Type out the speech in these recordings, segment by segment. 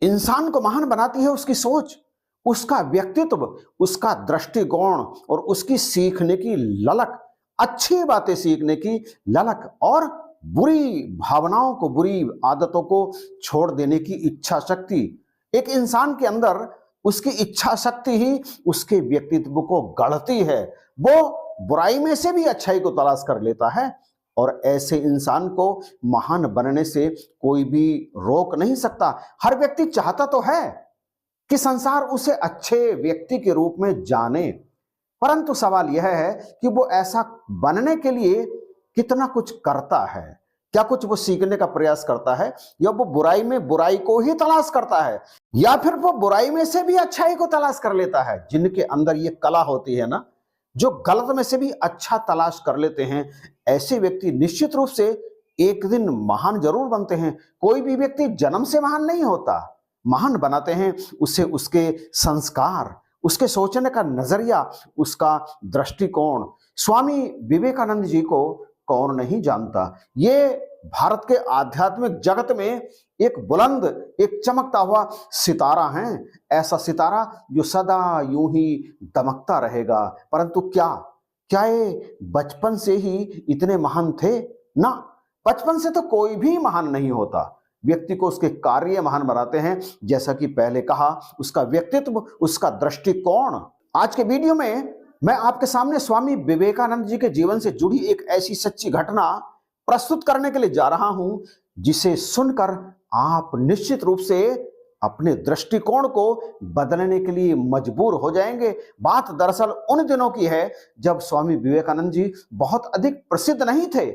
इंसान को महान बनाती है उसकी सोच, उसका व्यक्तित्व, उसका दृष्टिकोण और उसकी सीखने की ललक, अच्छी बातें सीखने की ललक और बुरी भावनाओं को, बुरी आदतों को छोड़ देने की इच्छा शक्ति। एक इंसान के अंदर उसकी इच्छा शक्ति ही उसके व्यक्तित्व को गढ़ती है। वो बुराई में से भी अच्छाई को तलाश कर लेता है और ऐसे इंसान को महान बनने से कोई भी रोक नहीं सकता। हर व्यक्ति चाहता तो है कि संसार उसे अच्छे व्यक्ति के रूप में जाने, परंतु सवाल यह है कि वो ऐसा बनने के लिए कितना कुछ करता है। क्या कुछ वो सीखने का प्रयास करता है, या वो बुराई में बुराई को ही तलाश करता है, या फिर वो बुराई में से भी अच्छाई को तलाश कर लेता है। जिनके अंदर ये कला होती है ना, जो गलत में से भी अच्छा तलाश कर लेते हैं, ऐसे व्यक्ति निश्चित रूप से एक दिन महान जरूर बनते हैं। कोई भी व्यक्ति जन्म से महान नहीं होता, महान बनाते हैं उसे उसके संस्कार, उसके सोचने का नजरिया, उसका दृष्टिकोण। स्वामी विवेकानंद जी को कौन नहीं जानता। ये भारत के आध्यात्मिक जगत में एक बुलंद, एक चमकता हुआ सितारा हैं। ऐसा सितारा जो सदा यूं ही दमकता रहेगा। परंतु क्या ये बचपन से ही इतने महान थे? ना, बचपन से तो कोई भी महान नहीं होता। व्यक्ति को उसके कार्य महान बनाते हैं। जैसा कि पहले कहा, उसका व्यक्तित्व, उसका दृष्टिकोण। आज के वीडियो में मैं आपके सामने स्वामी विवेकानंद जी के जीवन से जुड़ी एक ऐसी सच्ची घटना प्रस्तुत करने के लिए जा रहा हूं, जिसे सुनकर आप निश्चित रूप से अपने दृष्टिकोण को बदलने के लिए मजबूर हो जाएंगे। बात दरअसल उन दिनों की है जब स्वामी विवेकानंद जी बहुत अधिक प्रसिद्ध नहीं थे,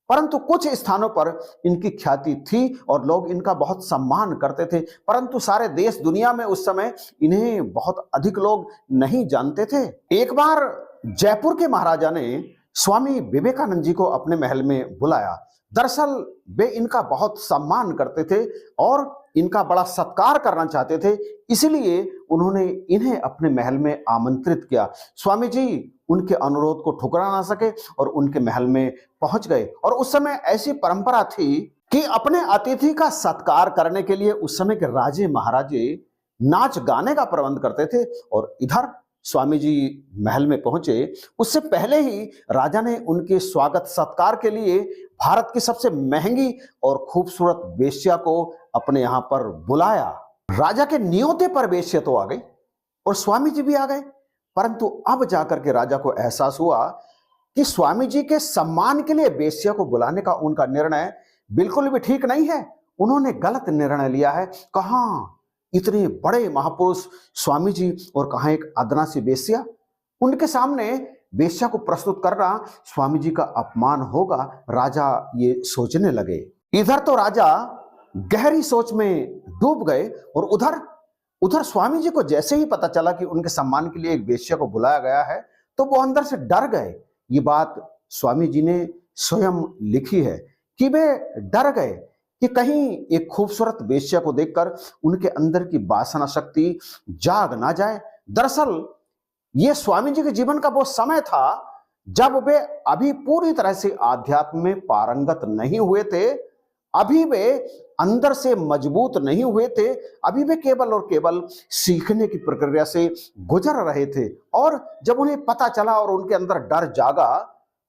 परंतु कुछ स्थानों पर इनकी ख्याति थी और लोग इनका बहुत सम्मान करते थे। परंतु सारे देश दुनिया में उस समय इन्हें बहुत अधिक लोग नहीं जानते थे। एक बार जयपुर के महाराजा ने स्वामी विवेकानंद जी को अपने महल में बुलाया। दरअसल वे इनका बहुत सम्मान करते थे और इनका बड़ा सत्कार करना चाहते थे, इसलिए उन्होंने इन्हें अपने महल में आमंत्रित किया। स्वामी जी उनके अनुरोध को ठुकरा ना सके और उनके महल में पहुंच गए। और उस समय ऐसी परंपरा थी कि अपने अतिथि का सत्कार करने के लिए उस समय के राजे महाराजे नाच गाने का प्रबंध करते थे। और इधर स्वामी जी महल में पहुंचे, उससे पहले ही राजा ने उनके स्वागत सत्कार के लिए भारत की सबसे महंगी और खूबसूरत वेश्या को अपने यहां पर बुलाया। राजा के न्योते पर वेश्या तो आ गई और स्वामी जी भी आ गए, परंतु अब जाकर के राजा को एहसास हुआ कि स्वामी जी के सम्मान के लिए वेश्या को बुलाने का उनका निर्णय बिल्कुल भी ठीक नहीं है। उन्होंने गलत निर्णय लिया है। कहां इतने बड़े महापुरुष स्वामी जी और कहां एक अदना सी वेश्या। उनके सामने वेश्या को प्रस्तुत करना स्वामी जी का अपमान होगा, राजा ये सोचने लगे। इधर तो राजा गहरी सोच में डूब गए और उधर स्वामी जी को जैसे ही पता चला कि उनके सम्मान के लिए एक वेश्या को बुलाया गया है, तो वो अंदर से डर गए। ये बात स्वामी जी ने स्वयं लिखी है कि वे डर गए कि कहीं एक खूबसूरत वेश्या को देखकर उनके अंदर की वासना शक्ति जाग ना जाए। दरअसल ये स्वामी जी के जीवन का वो समय था जब वे अभी पूरी तरह से आध्यात्म में पारंगत नहीं हुए थे, अभी वे अंदर से मजबूत नहीं हुए थे, अभी वे केवल और केवल सीखने की प्रक्रिया से गुजर रहे थे। और जब उन्हें पता चला और उनके अंदर डर जागा,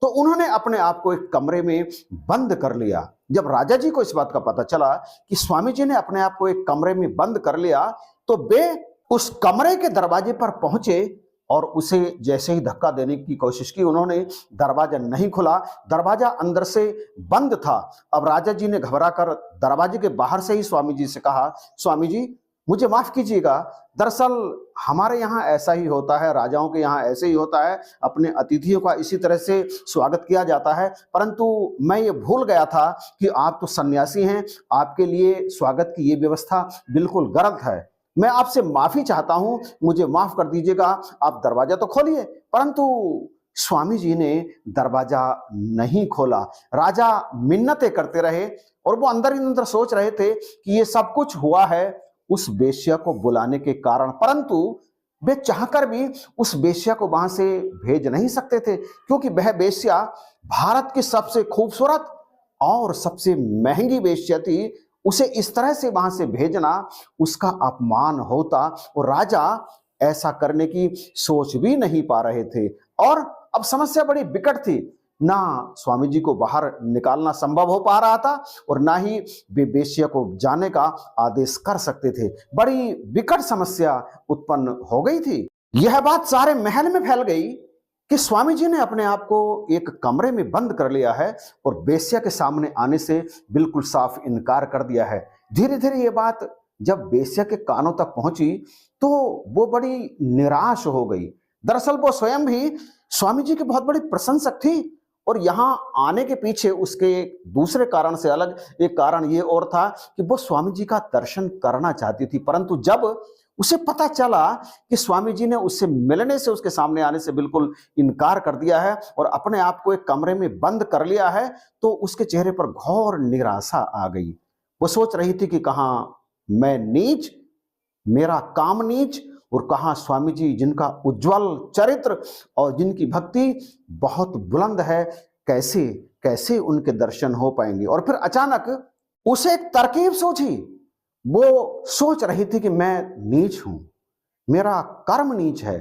तो उन्होंने अपने आप को एक कमरे में बंद कर लिया। जब राजा जी को इस बात का पता चला कि स्वामी जी ने अपने आप को एक कमरे में बंद कर लिया, तो वे उस कमरे के दरवाजे पर पहुंचे और उसे जैसे ही धक्का देने की कोशिश की, उन्होंने दरवाजा नहीं खुला, दरवाजा अंदर से बंद था। अब राजा जी ने घबराकर दरवाजे के बाहर से ही स्वामी जी से कहा, स्वामी जी मुझे माफ कीजिएगा, दरअसल हमारे यहाँ ऐसा ही होता है, राजाओं के यहाँ ऐसे ही होता है, अपने अतिथियों का इसी तरह से स्वागत किया जाता है, परंतु मैं ये भूल गया था कि आप तो सन्यासी हैं, आपके लिए स्वागत की ये व्यवस्था बिल्कुल गलत है। मैं आपसे माफी चाहता हूं, मुझे माफ कर दीजिएगा, आप दरवाजा तो खोलिए। परंतु स्वामी जी ने दरवाजा नहीं खोला। राजा मिन्नतें करते रहे और वो अंदर ही अंदर सोच रहे थे कि ये सब कुछ हुआ है उस वेश्या को बुलाने के कारण, परंतु वे चाहकर भी उस वेश्या को वहां से भेज नहीं सकते थे, क्योंकि वह वेश्या भारत की सबसे खूबसूरत और सबसे महंगी वेश्या थी। उसे इस तरह से वहां से भेजना उसका अपमान होता, और राजा ऐसा करने की सोच भी नहीं पा रहे थे। और अब समस्या बड़ी विकट थी, ना स्वामी जी को बाहर निकालना संभव हो पा रहा था और ना ही वे वेश्या को जाने का आदेश कर सकते थे। बड़ी विकट समस्या उत्पन्न हो गई थी। यह बात सारे महल में फैल गई कि स्वामी जी ने अपने आप को एक कमरे में बंद कर लिया है और वेश्या के सामने आने से बिल्कुल साफ इनकार कर दिया है। धीरे धीरे ये बात जब वेश्या के कानों तक पहुंची तो वो बड़ी निराश हो गई। दरअसल वो स्वयं भी स्वामी जी की बहुत बड़ी प्रशंसक थी और यहाँ आने के पीछे उसके दूसरे कारण से अलग एक कारण ये और था कि वो स्वामी जी का दर्शन करना चाहती थी। परंतु जब उसे पता चला कि स्वामी जी ने उससे मिलने से, उसके सामने आने से बिल्कुल इनकार कर दिया है और अपने आप को एक कमरे में बंद कर लिया है, तो उसके चेहरे पर घोर निराशा आ गई। वो सोच रही थी कि कहाँ मैं नीच, मेरा काम नीच, और कहाँ स्वामी जी जिनका उज्जवल चरित्र और जिनकी भक्ति बहुत बुलंद है, कैसे कैसे उनके दर्शन हो पाएंगे। और फिर अचानक उसे एक तरकीब सूझी। वो सोच रही थी कि मैं नीच हूं, मेरा कर्म नीच है,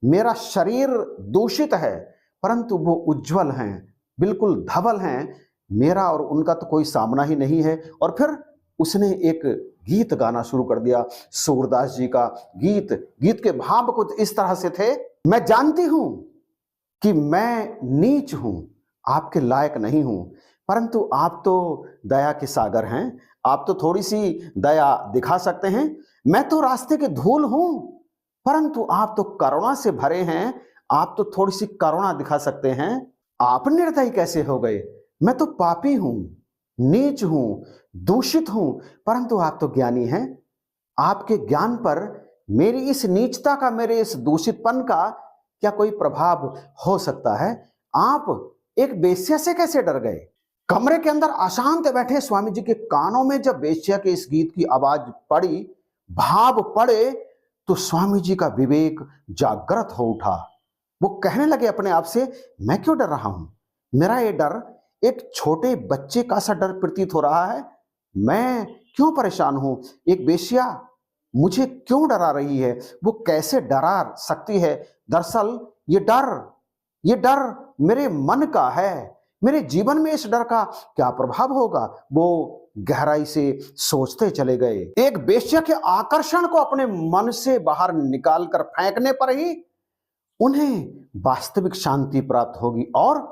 मेरा शरीर दूषित है, परंतु वो उज्जवल हैं, बिल्कुल धवल हैं, मेरा और उनका तो कोई सामना ही नहीं है। और फिर उसने एक गीत गाना शुरू कर दिया, सूरदास जी का गीत। गीत के भाव कुछ इस तरह से थे, मैं जानती हूं कि मैं नीच हूं, आपके लायक नहीं हूं, परंतु आप तो दया के सागर हैं, आप तो थोड़ी सी दया दिखा सकते हैं। मैं तो रास्ते के धूल हूं, परंतु आप तो करुणा से भरे हैं, आप तो थोड़ी सी करुणा दिखा सकते हैं। आप निर्दयी कैसे हो गए? मैं तो पापी हूं, नीच हूं, दूषित हूं, परंतु आप तो ज्ञानी हैं। आपके ज्ञान पर मेरी इस नीचता का, मेरे इस दूषितपन का क्या कोई प्रभाव हो सकता है? आप एक वेश्या से कैसे डर गए? कमरे के अंदर अशांत बैठे स्वामी जी के कानों में जब वेश्या के इस गीत की आवाज पड़ी, भाव पड़े, तो स्वामी जी का विवेक जागृत हो उठा। वो कहने लगे अपने आप से, मैं क्यों डर रहा हूं? मेरा ये डर एक छोटे बच्चे का सा डर प्रतीत हो रहा है। मैं क्यों परेशान हूं? एक वेश्या मुझे क्यों डरा रही है? वो कैसे डरा सकती है? दरअसल ये डर मेरे मन का है। मेरे जीवन में इस डर का क्या प्रभाव होगा? वो गहराई से सोचते चले गए। एक वेश्या के आकर्षण को अपने मन से बाहर निकालकर फेंकने पर ही उन्हें वास्तविक शांति प्राप्त होगी। और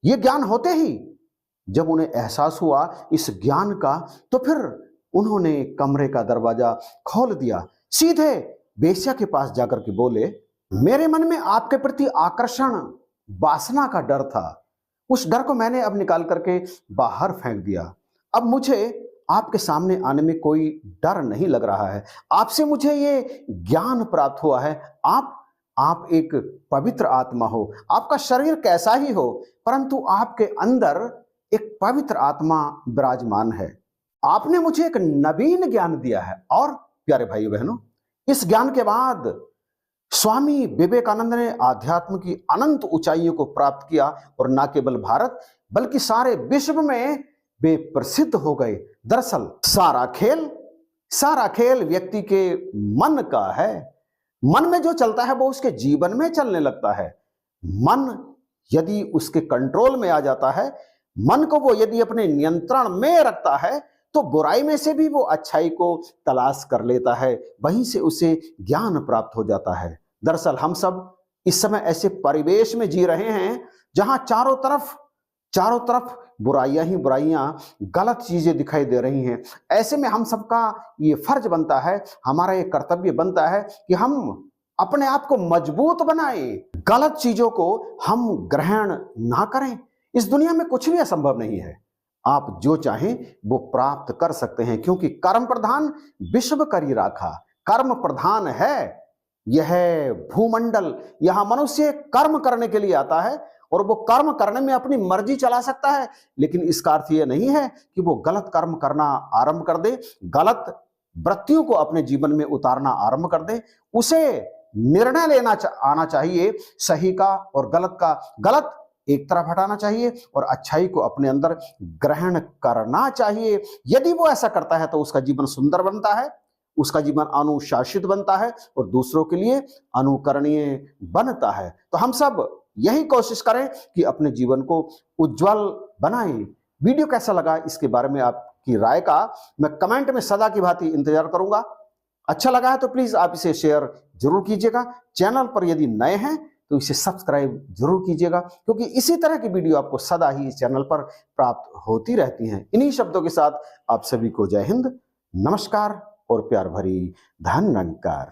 ये ज्ञान होते ही जब उन्हें एहसास हुआ इस ज्ञान का, तो फिर उन्होंने कमरे का दरवाजा खोल दिया, सीधे वेश्या के पास जाकर के बोले, मेरे मन में आपके प्रति आकर्षण, वासना का डर था, उस डर को मैंने अब निकाल करके बाहर फेंक दिया। अब मुझे आपके सामने आने में कोई डर नहीं लग रहा है। आपसे मुझे ये ज्ञान प्राप्त हुआ है, आप एक पवित्र आत्मा हो। आपका शरीर कैसा ही हो, परंतु आपके अंदर एक पवित्र आत्मा विराजमान है। आपने मुझे एक नवीन ज्ञान दिया है। और प्यारे भाइयों बहनों, इस ज्ञान के बाद स्वामी विवेकानंद ने आध्यात्म की अनंत ऊंचाइयों को प्राप्त किया और न केवल भारत बल्कि सारे विश्व में वे प्रसिद्ध हो गए। दरअसल सारा खेल व्यक्ति के मन का है। मन में जो चलता है वो उसके जीवन में चलने लगता है। मन यदि उसके कंट्रोल में आ जाता है, मन को वो यदि अपने नियंत्रण में रखता है, तो बुराई में से भी वो अच्छाई को तलाश कर लेता है, वहीं से उसे ज्ञान प्राप्त हो जाता है। दरअसल हम सब इस समय ऐसे परिवेश में जी रहे हैं जहां चारों तरफ बुराइयां ही बुराइयां, गलत चीजें दिखाई दे रही हैं। ऐसे में हम सबका ये फर्ज बनता है, हमारा ये कर्तव्य बनता है कि हम अपने आप को मजबूत बनाएं, गलत चीजों को हम ग्रहण ना करें। इस दुनिया में कुछ भी असंभव नहीं है। आप जो चाहें वो प्राप्त कर सकते हैं, क्योंकि कर्म प्रधान विश्व करी राखा। कर्म प्रधान है यह भूमंडल। यहां मनुष्य कर्म करने के लिए आता है और वो कर्म करने में अपनी मर्जी चला सकता है, लेकिन इसका अर्थ यह नहीं है कि वो गलत कर्म करना आरंभ कर दे, गलत वृत्तियों को अपने जीवन में उतारना आरंभ कर दे। उसे निर्णय लेना आना चाहिए, सही का और गलत का। गलत एक तरफ हटाना चाहिए और अच्छाई को अपने अंदर ग्रहण करना चाहिए। यदि वो ऐसा करता है तो उसका जीवन सुंदर बनता है, उसका जीवन अनुशासित बनता है और दूसरों के लिए अनुकरणीय बनता है। तो हम सब यही कोशिश करें कि अपने जीवन को उज्जवल बनाएं। वीडियो कैसा लगा इसके बारे में आपकी राय का मैं कमेंट में सदा की भांति इंतजार करूंगा। अच्छा लगा है तो प्लीज आप इसे शेयर जरूर कीजिएगा। चैनल पर यदि नए हैं तो इसे सब्सक्राइब जरूर कीजिएगा, क्योंकि इसी तरह की वीडियो आपको सदा ही इस चैनल पर प्राप्त होती रहती हैं। इन्हीं शब्दों के साथ आप सभी को जय हिंद, नमस्कार और प्यार भरी धन्यवाद।